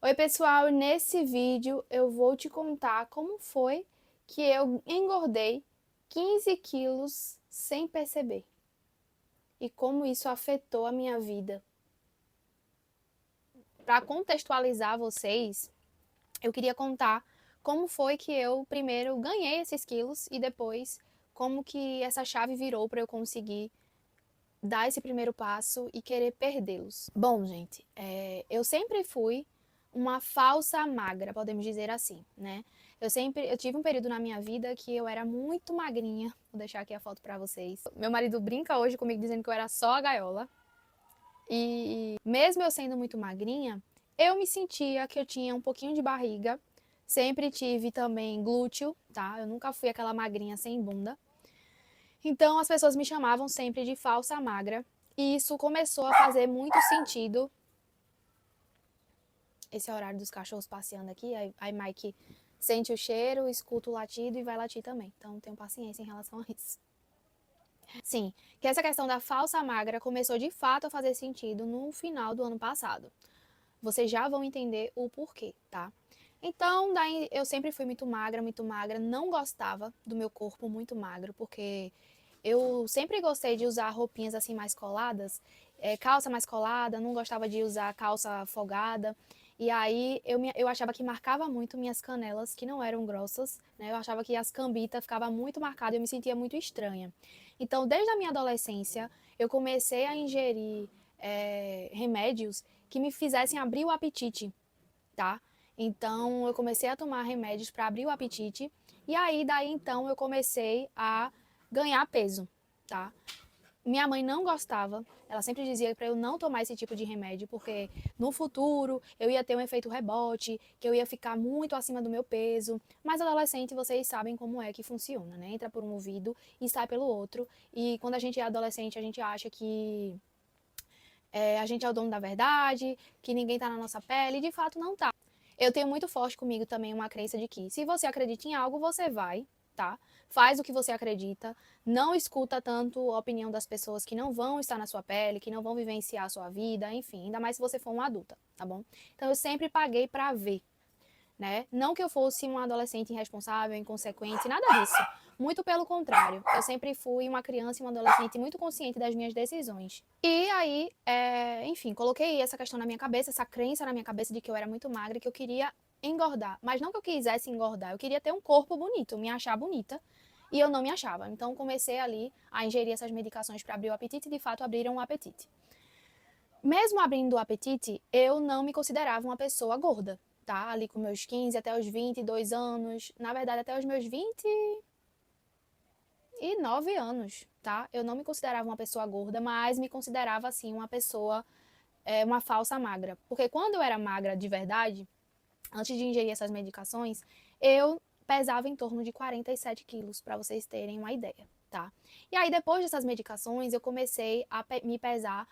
Oi pessoal, nesse vídeo eu vou te contar como foi que eu engordei 15 quilos sem perceber e como isso afetou a minha vida. Para contextualizar vocês, eu queria contar como foi que eu primeiro ganhei esses quilos e depois como que essa chave virou para eu conseguir dar esse primeiro passo e querer perdê-los. Bom, gente, eu sempre fui uma falsa magra, podemos dizer assim, né? Eu tive um período na minha vida que eu era muito magrinha. Vou deixar aqui a foto pra vocês. Meu marido brinca hoje comigo dizendo que eu era só a gaiola. E mesmo eu sendo muito magrinha, eu me sentia que eu tinha um pouquinho de barriga. Sempre tive também glúteo, tá? Eu nunca fui aquela magrinha sem bunda. Então as pessoas me chamavam sempre de falsa magra. E isso começou a fazer muito sentido. Esse é o horário dos cachorros passeando aqui. Aí Mike sente o cheiro, escuta o latido e vai latir também. Então tenho paciência em relação a isso. Sim, que essa questão da falsa magra começou de fato a fazer sentido no final do ano passado. Vocês já vão entender o porquê, tá? Então, daí eu sempre fui muito magra, não gostava do meu corpo muito magro, porque eu sempre gostei de usar roupinhas assim mais coladas, calça mais colada, não gostava de usar calça folgada. E aí eu achava que marcava muito minhas canelas, que não eram grossas, né? Eu achava que as cambitas ficavam muito marcadas e eu me sentia muito estranha. Então, desde a minha adolescência, eu comecei a ingerir remédios que me fizessem abrir o apetite, tá? Então, eu comecei a tomar remédios para abrir o apetite. E aí, daí então, eu comecei a ganhar peso, tá? Minha mãe não gostava, ela sempre dizia para eu não tomar esse tipo de remédio, porque no futuro eu ia ter um efeito rebote, que eu ia ficar muito acima do meu peso. Mas adolescente, vocês sabem como é que funciona, né? Entra por um ouvido e sai pelo outro. E quando a gente é adolescente, a gente acha que a gente é o dono da verdade, que ninguém tá na nossa pele, e de fato não tá. Eu tenho muito forte comigo também uma crença de que se você acredita em algo, você vai, tá? Faz o que você acredita, não escuta tanto a opinião das pessoas que não vão estar na sua pele, que não vão vivenciar a sua vida, enfim, ainda mais se você for uma adulta, tá bom? Então eu sempre paguei pra ver, né? Não que eu fosse uma adolescente irresponsável, inconsequente, nada disso. Muito pelo contrário, eu sempre fui uma criança e uma adolescente muito consciente das minhas decisões. E aí, enfim, coloquei essa questão na minha cabeça, essa crença na minha cabeça de que eu era muito magra e que eu queria engordar. Mas não que eu quisesse engordar, eu queria ter um corpo bonito, me achar bonita. E eu não me achava. Então comecei ali a ingerir essas medicações para abrir o apetite e de fato abriram o apetite. Mesmo abrindo o apetite, eu não me considerava uma pessoa gorda, tá? Ali com meus 15 até os 22 anos, na verdade até os meus 29 anos, tá? Eu não me considerava uma pessoa gorda, mas me considerava assim uma pessoa, uma falsa magra. Porque quando eu era magra de verdade, antes de ingerir essas medicações, eu pesava em torno de 47 quilos, para vocês terem uma ideia, tá? E aí depois dessas medicações, eu comecei a me pesar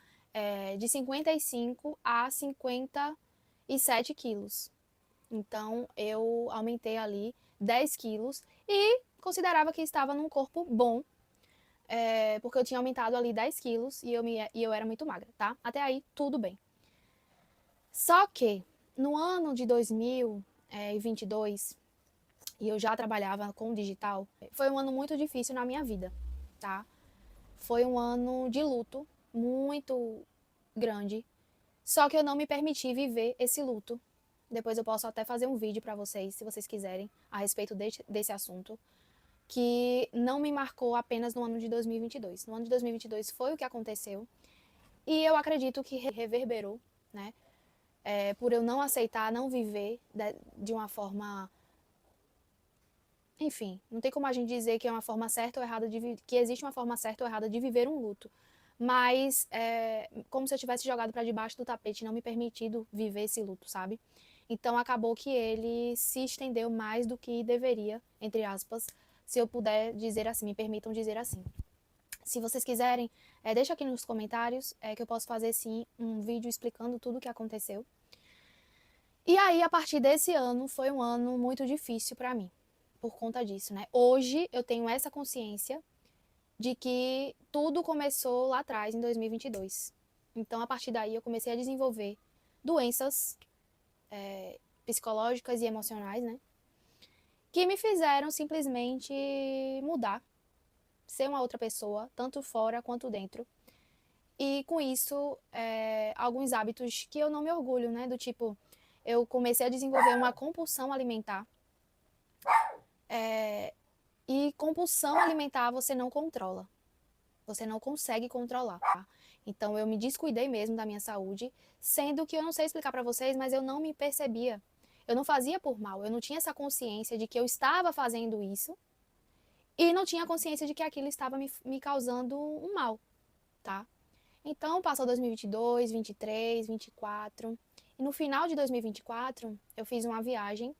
de 55 a 57 quilos. Então, eu aumentei ali 10 quilos e considerava que estava num corpo bom, porque eu tinha aumentado ali 10 quilos e eu era muito magra, tá? Até aí, tudo bem. Só que, no ano de 2022, e eu já trabalhava com digital, foi um ano muito difícil na minha vida, tá? Foi um ano de luto muito grande. Só que eu não me permiti viver esse luto. Depois eu posso até fazer um vídeo pra vocês, se vocês quiserem, a respeito desse assunto, que não me marcou apenas no ano de 2022. No ano de 2022 foi o que aconteceu e eu acredito que reverberou, né? Por eu não aceitar, não viver de uma forma. Enfim, não tem como a gente dizer que é uma forma certa ou errada que existe uma forma certa ou errada de viver um luto. Mas como se eu tivesse jogado para debaixo do tapete e não me permitido viver esse luto, sabe? Então acabou que ele se estendeu mais do que deveria, entre aspas, se eu puder dizer assim, me permitam dizer assim. Se vocês quiserem, deixa aqui nos comentários que eu posso fazer sim um vídeo explicando tudo o que aconteceu. E aí, a partir desse ano, foi um ano muito difícil para mim, por conta disso, né? Hoje eu tenho essa consciência de que tudo começou lá atrás, em 2022. Então, a partir daí, eu comecei a desenvolver doenças psicológicas e emocionais, né? Que me fizeram simplesmente mudar, ser uma outra pessoa, tanto fora quanto dentro. E com isso, alguns hábitos que eu não me orgulho, né? Do tipo, eu comecei a desenvolver uma compulsão alimentar. E compulsão alimentar você não controla. Você não consegue controlar, tá? Então eu me descuidei mesmo da minha saúde, sendo que eu não sei explicar pra vocês, mas eu não me percebia. Eu não fazia por mal, eu não tinha essa consciência de que eu estava fazendo isso e não tinha consciência de que aquilo estava me causando um mal, tá? Então passou 2022, 23, 24 e no final de 2024 eu fiz uma viagem.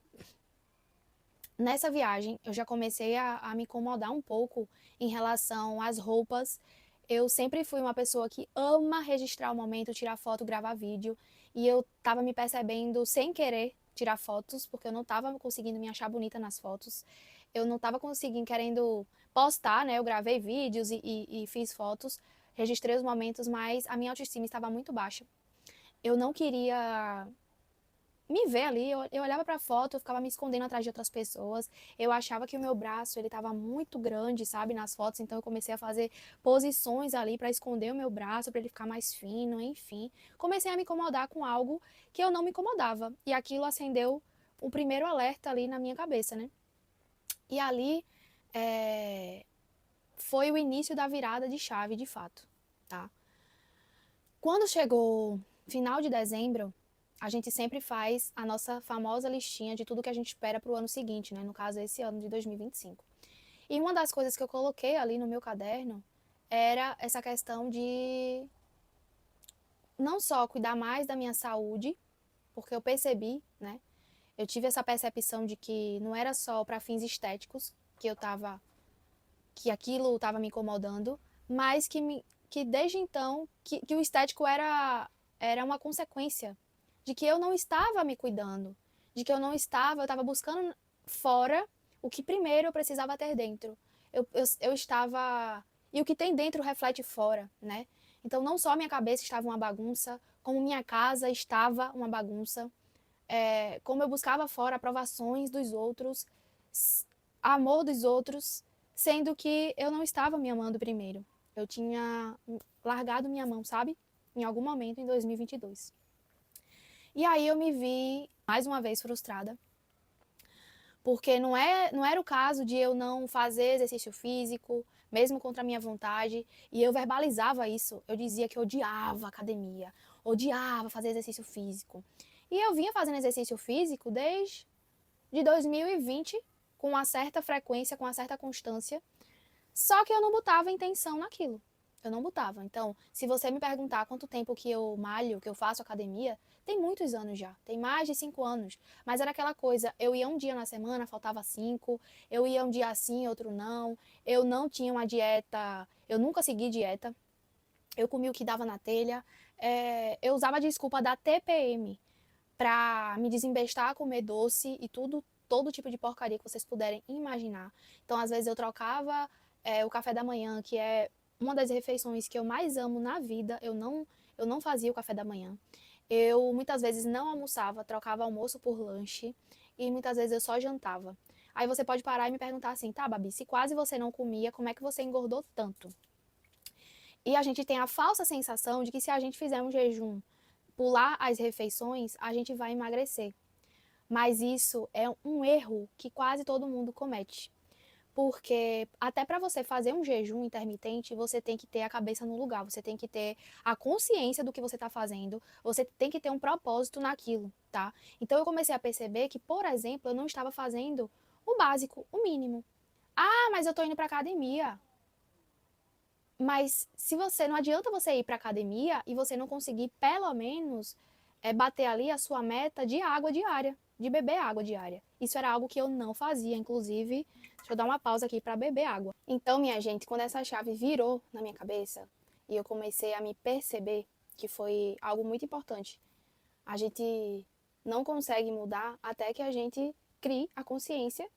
Nessa viagem, eu já comecei a me incomodar um pouco em relação às roupas. Eu sempre fui uma pessoa que ama registrar o momento, tirar foto, gravar vídeo. E eu tava me percebendo sem querer tirar fotos, porque eu não tava conseguindo me achar bonita nas fotos. Eu não tava conseguindo, querendo postar, né? Eu gravei vídeos e fiz fotos, registrei os momentos, mas a minha autoestima estava muito baixa. Eu não queria me ver ali, eu olhava pra foto, eu ficava me escondendo atrás de outras pessoas, eu achava que o meu braço, ele tava muito grande, sabe, nas fotos, então eu comecei a fazer posições ali pra esconder o meu braço, pra ele ficar mais fino, enfim. Comecei a me incomodar com algo que eu não me incomodava, e aquilo acendeu o primeiro alerta ali na minha cabeça, né? E ali foi o início da virada de chave, de fato, tá? Quando chegou final de dezembro, a gente sempre faz a nossa famosa listinha de tudo que a gente espera para o ano seguinte, né? No caso, esse ano de 2025. E uma das coisas que eu coloquei ali no meu caderno era essa questão de não só cuidar mais da minha saúde, porque eu percebi, né? Eu tive essa percepção de que não era só para fins estéticos que aquilo estava me incomodando, mas que desde então, que o estético era uma consequência de que eu não estava me cuidando, de que eu estava buscando fora o que primeiro eu precisava ter dentro. Eu estava. E o que tem dentro reflete fora, né? Então, não só minha cabeça estava uma bagunça, como minha casa estava uma bagunça, como eu buscava fora aprovações dos outros, amor dos outros, sendo que eu não estava me amando primeiro. Eu tinha largado minha mão, sabe? Em algum momento em 2022. E aí eu me vi mais uma vez frustrada, porque não era o caso de eu não fazer exercício físico, mesmo contra a minha vontade, e eu verbalizava isso. Eu dizia que eu odiava academia, odiava fazer exercício físico. E eu vinha fazendo exercício físico desde 2020, com uma certa frequência, com uma certa constância, só que eu não botava intenção naquilo. Eu não botava. Então, se você me perguntar quanto tempo que eu malho, que eu faço academia, tem muitos anos já. Tem mais de 5 anos. Mas era aquela coisa, eu ia um dia na semana, faltava 5. Eu ia um dia assim, outro não. Eu não tinha uma dieta, eu nunca segui dieta. Eu comia o que dava na telha. Eu usava a desculpa da TPM pra me desembestar a comer doce e tudo, todo tipo de porcaria que vocês puderem imaginar. Então, às vezes eu trocava o café da manhã, que é uma das refeições que eu mais amo na vida. Eu não fazia o café da manhã. Eu muitas vezes não almoçava, trocava almoço por lanche e muitas vezes eu só jantava. Aí você pode parar e me perguntar assim, tá, Babi, se quase você não comia, como é que você engordou tanto? E a gente tem a falsa sensação de que se a gente fizer um jejum, pular as refeições, a gente vai emagrecer. Mas isso é um erro que quase todo mundo comete. Porque até para você fazer um jejum intermitente, você tem que ter a cabeça no lugar, você tem que ter a consciência do que você está fazendo, você tem que ter um propósito naquilo, tá? Então eu comecei a perceber que, por exemplo, eu não estava fazendo o básico, o mínimo. Ah, mas eu tô indo para academia. Mas se você não adianta você ir para academia e você não conseguir pelo menos bater ali a sua meta de água diária, de beber água diária. Isso era algo que eu não fazia, inclusive, deixa eu dar uma pausa aqui para beber água. Então, minha gente, quando essa chave virou na minha cabeça e eu comecei a me perceber que foi algo muito importante. A gente não consegue mudar até que a gente crie a consciência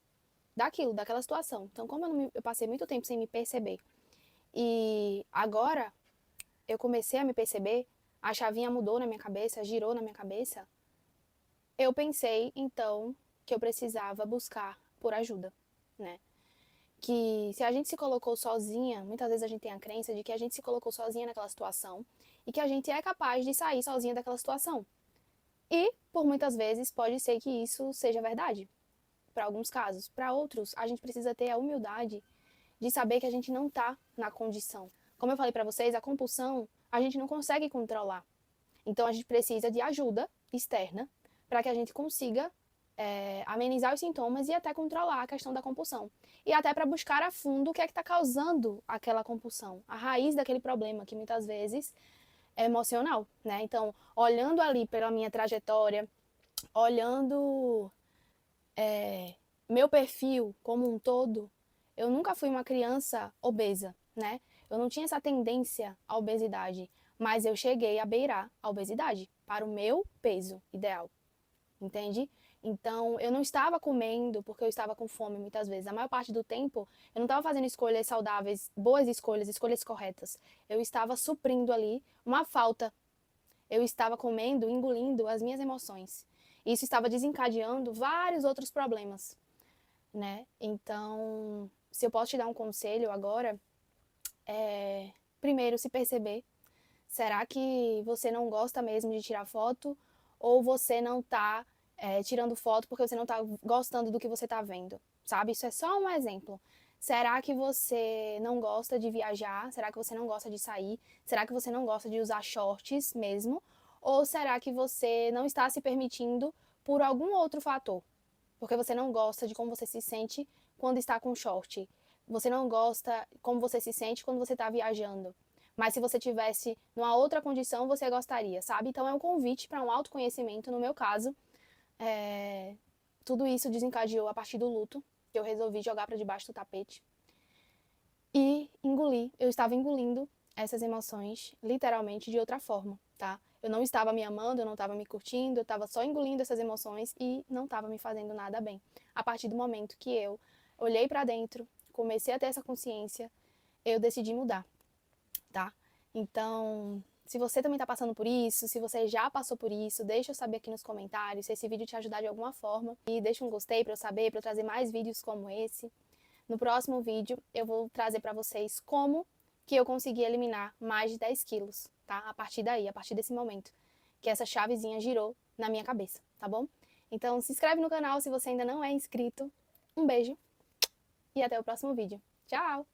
daquilo, daquela situação. Então, como eu passei muito tempo sem me perceber, e agora eu comecei a me perceber, a chavinha mudou na minha cabeça, girou na minha cabeça. eu pensei, então, que eu precisava buscar por ajuda, né? Que se a gente se colocou sozinha, muitas vezes a gente tem a crença de que a gente se colocou sozinha naquela situação e que a gente é capaz de sair sozinha daquela situação. E, por muitas vezes, pode ser que isso seja verdade, para alguns casos. Para outros, a gente precisa ter a humildade de saber que a gente não está na condição. Como eu falei para vocês, a compulsão a gente não consegue controlar. Então, a gente precisa de ajuda externa para que a gente consiga amenizar os sintomas e até controlar a questão da compulsão. E até para buscar a fundo o que é que está causando aquela compulsão, a raiz daquele problema, que muitas vezes é emocional, né? Então, olhando ali pela minha trajetória, olhando meu perfil como um todo, eu nunca fui uma criança obesa, né? Eu não tinha essa tendência à obesidade, mas eu cheguei a beirar a obesidade para o meu peso ideal, entende? Então, eu não estava comendo porque eu estava com fome muitas vezes. A maior parte do tempo, eu não estava fazendo escolhas saudáveis, boas escolhas, escolhas corretas. Eu estava suprindo ali uma falta. Eu estava comendo, engolindo as minhas emoções. Isso estava desencadeando vários outros problemas, né? Então, se eu posso te dar um conselho agora, primeiro, se perceber. Será que você não gosta mesmo de tirar foto? Ou você não tá tirando foto porque você não tá gostando do que você tá vendo? Sabe? Isso é só um exemplo. Será que você não gosta de viajar? Será que você não gosta de sair? Será que você não gosta de usar shorts mesmo? Ou será que você não está se permitindo por algum outro fator? Porque você não gosta de como você se sente quando está com short. Você não gosta como você se sente quando você está viajando. Mas se você tivesse numa outra condição, você gostaria, sabe? Então é um convite para um autoconhecimento. No meu caso, tudo isso desencadeou a partir do luto, que eu resolvi jogar para debaixo do tapete e engolir. Eu estava engolindo essas emoções, literalmente, de outra forma, tá? Eu não estava me amando, eu não estava me curtindo, eu estava só engolindo essas emoções e não estava me fazendo nada bem. A partir do momento que eu olhei para dentro, comecei a ter essa consciência, eu decidi mudar, tá? Então, se você também está passando por isso, se você já passou por isso, deixa eu saber aqui nos comentários se esse vídeo te ajudar de alguma forma. E deixa um gostei para eu saber, para eu trazer mais vídeos como esse. No próximo vídeo, eu vou trazer para vocês como que eu consegui eliminar mais de 10 quilos, tá? A partir daí, a partir desse momento, que essa chavezinha girou na minha cabeça, tá bom? Então, se inscreve no canal se você ainda não é inscrito. Um beijo e até o próximo vídeo. Tchau!